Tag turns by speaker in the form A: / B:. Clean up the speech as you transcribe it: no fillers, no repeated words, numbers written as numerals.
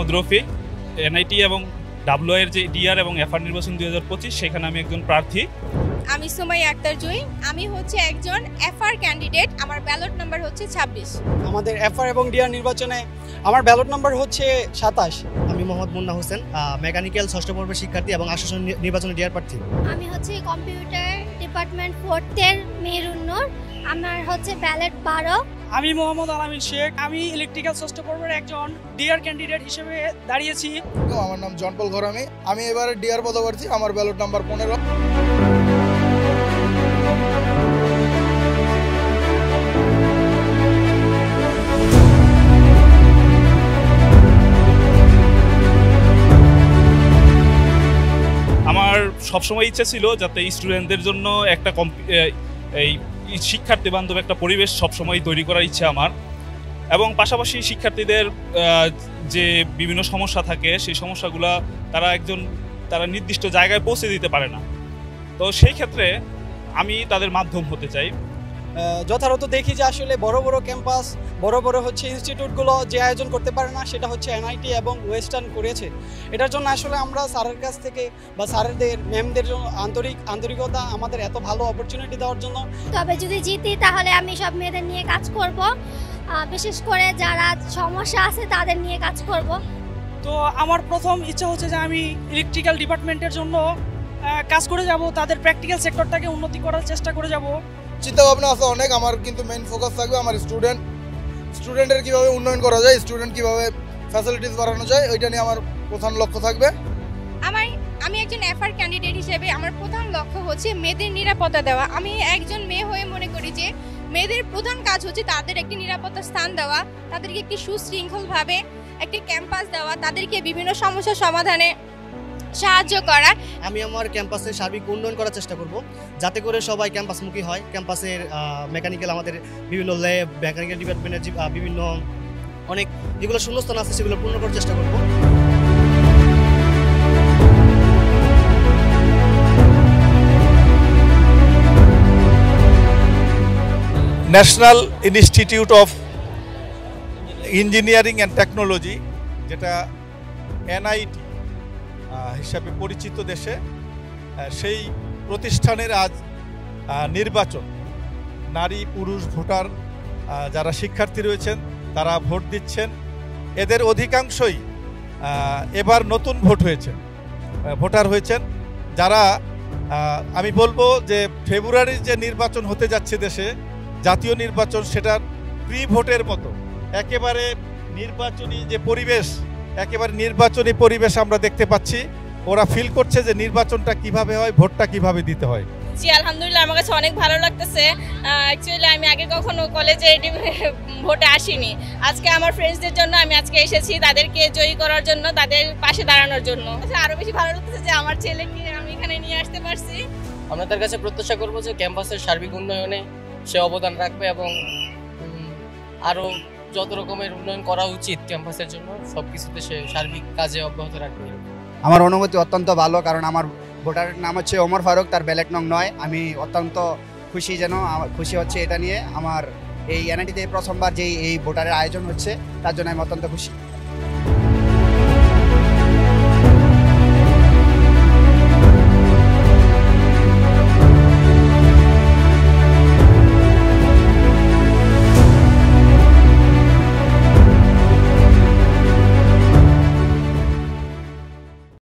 A: Mohammad Rafiq, NIT এবং ডাব্লিউআই এর যে ডিআর এবং এফআর নির্বাচন 2025 সেখানে আমি একজন প্রার্থী।
B: আমি সুমাইয়া আক্তার জুই, আমি হচ্ছে একজন এফআর ক্যান্ডিডেট, আমার ব্যালট নাম্বার হচ্ছে 26।
C: আমাদের এফআর এবং ডিআর নির্বাচনে আমার ব্যালট নাম্বার হচ্ছে 27।
D: আমি মোহাম্মদ মুন্না হোসেন, মেকানিক্যাল ষষ্ঠ পর্বের শিক্ষার্থী এবং আসন নির্বাচনে ডিআর প্রার্থী।
E: আমি হচ্ছে কম্পিউটার ডিপার্টমেন্ট 4th এর মেহেরুন্নূর, আমার হচ্ছে ব্যালট 12।
F: আমি মোহাম্মদ আলামিন শেখ, আমি ইলেকট্রিক্যাল ষষ্ঠ পর্বের একজন ডিআর ক্যান্ডিডেট হিসেবে দাঁড়িয়েছি।
G: আমার নাম জনপল ঘরামি, আমি এবারে ডিআর পদপ্রার্থী, আমার ব্যালট নাম্বার 15।
A: আমার সবসময় ইচ্ছা ছিল যাতে স্টুডেন্টদের জন্য একটা এই শিক্ষার্থী বান্ধব একটা পরিবেশ সবসময় তৈরি করার ইচ্ছা আমার, এবং পাশাপাশি শিক্ষার্থীদের যে বিভিন্ন সমস্যা থাকে সেই সমস্যাগুলো তারা নির্দিষ্ট জায়গায় পৌঁছে দিতে পারে না, তো সেই ক্ষেত্রে আমি তাদের মাধ্যম হতে চাই।
C: যথাযথ দেখি যে আসলে বড় বড় ক্যাম্পাস, বড় বড় হচ্ছে ইনস্টিটিউটগুলো যে আয়োজন করতে পারে না, সেটা হচ্ছে এনআইটি এবং ওয়েস্টার্ন করেছে। এটার জন্য আসলে আমরা স্যারের কাছ থেকে বা স্যারদের ম্যামদের জন্য আন্তরিকতা, আমাদের এত ভালো অপরচুনিটি দেওয়ার জন্য।
E: তবে যদি জিতি তাহলে আমি সব মেয়েদের নিয়ে কাজ করব, বিশেষ করে যারা সমস্যা আছে তাদের নিয়ে কাজ করব।
F: তো আমার প্রথম ইচ্ছা হচ্ছে যে আমি ইলেকট্রিক্যাল ডিপার্টমেন্টের জন্য কাজ করে যাব, তাদের প্র্যাকটিক্যাল সেক্টরটাকে উন্নতি করার চেষ্টা করে যাব।
G: চিন্তা ভাবনা আছে অনেক, আমার কিন্তু মেইন ফোকাস থাকবে আমার স্টুডেন্টের কীভাবে উন্নয়ন করা যায়, স্টুডেন্ট কীভাবে ফ্যাসিলিটিস বাড়ানো যায়, ওইটা নিয়ে আমার প্রধান লক্ষ্য থাকবে।
B: আমি একজন এফআর ক্যান্ডিডেট হিসেবে আমার প্রধান লক্ষ্য হচ্ছে মেয়েদের নিরাপত্তা দেওয়া। আমি একজন মেয়ে হয়ে মনে করি যে মেয়েদের প্রধান কাজ হচ্ছে তাদের একটি নিরাপত্তা স্থান দেওয়া, তাদেরকে একটি সুশৃঙ্খলভাবে একটি ক্যাম্পাস দেওয়া, তাদেরকে বিভিন্ন সমস্যার সমাধানে সাহায্য করা।
D: আমি আমার ক্যাম্পাসের সার্বিক উন্নয়ন করার চেষ্টা করব, যাতে করে সবাই ক্যাম্পাসমুখী হয়। ক্যাম্পাসের মেকানিক্যাল, আমাদের বিভিন্ন ল্যাব, মেকানিক্যাল ডিপার্টমেন্টের বিভিন্ন অনেক যেগুলো শূন্যস্থান আছে সেগুলো পূর্ণ করার চেষ্টা করব।
H: National institute of engineering and technology, যেটা এনআইটি হিসাবে পরিচিত দেশে, সেই প্রতিষ্ঠানের আজ নির্বাচন। নারী পুরুষ ভোটার যারা শিক্ষার্থী রয়েছেন তারা ভোট দিচ্ছেন। এদের অধিকাংশই এবার নতুন ভোটার হয়েছেন, যারা আমি বলবো যে ফেব্রুয়ারির যে নির্বাচন হতে যাচ্ছে দেশে, জাতীয় নির্বাচন, সেটার প্রি ভোটের মতো একেবারে নির্বাচনী যে পরিবেশ, একেবারে নির্বাচনী পরিবেশ আমরা দেখতে পাচ্ছি। ওরা ফিল করছে যে নির্বাচনটা কিভাবে হয়, ভোটটা কিভাবে দিতে হয়।
I: জি আলহামদুলিল্লাহ, আমার কাছে অনেক ভালো লাগতেছে। অ্যাকচুয়ালি আমি আগে কখনো কলেজে ভোটে আসিনি, আজকে আমার ফ্রেন্ডসদের জন্য আমি আজকে এসেছি, তাদেরকে জয়ী করার জন্য, তাদের পাশে দাঁড়ানোর জন্য। আরও বেশি ভালো লাগতেছে যে আমার ছেলেকে আমি এখানে নিয়ে আসতে পারছি।
J: আমরা তার কাছে প্রত্যাশা করবো যে ক্যাম্পাসের সার্বিক উন্নয়নে সে অবদান রাখবে এবং আরও যত রকমের উন্নয়ন করা উচিত ক্যাম্পাসের জন্য সব কিছুতে সে সার্বিক কাজে অব্যাহত রাখবে।
K: আমার অনুভূতি অত্যন্ত ভালো, কারণ আমার ভোটারের নাম হচ্ছে ওমর ফারুক, তার ব্যালট নং 9। আমি অত্যন্ত খুশি হচ্ছে এটা নিয়ে। আমার এই এনআইটিতে প্রথমবার যেই এই ভোটারের আয়োজন হচ্ছে তার জন্য আমি অত্যন্ত খুশি।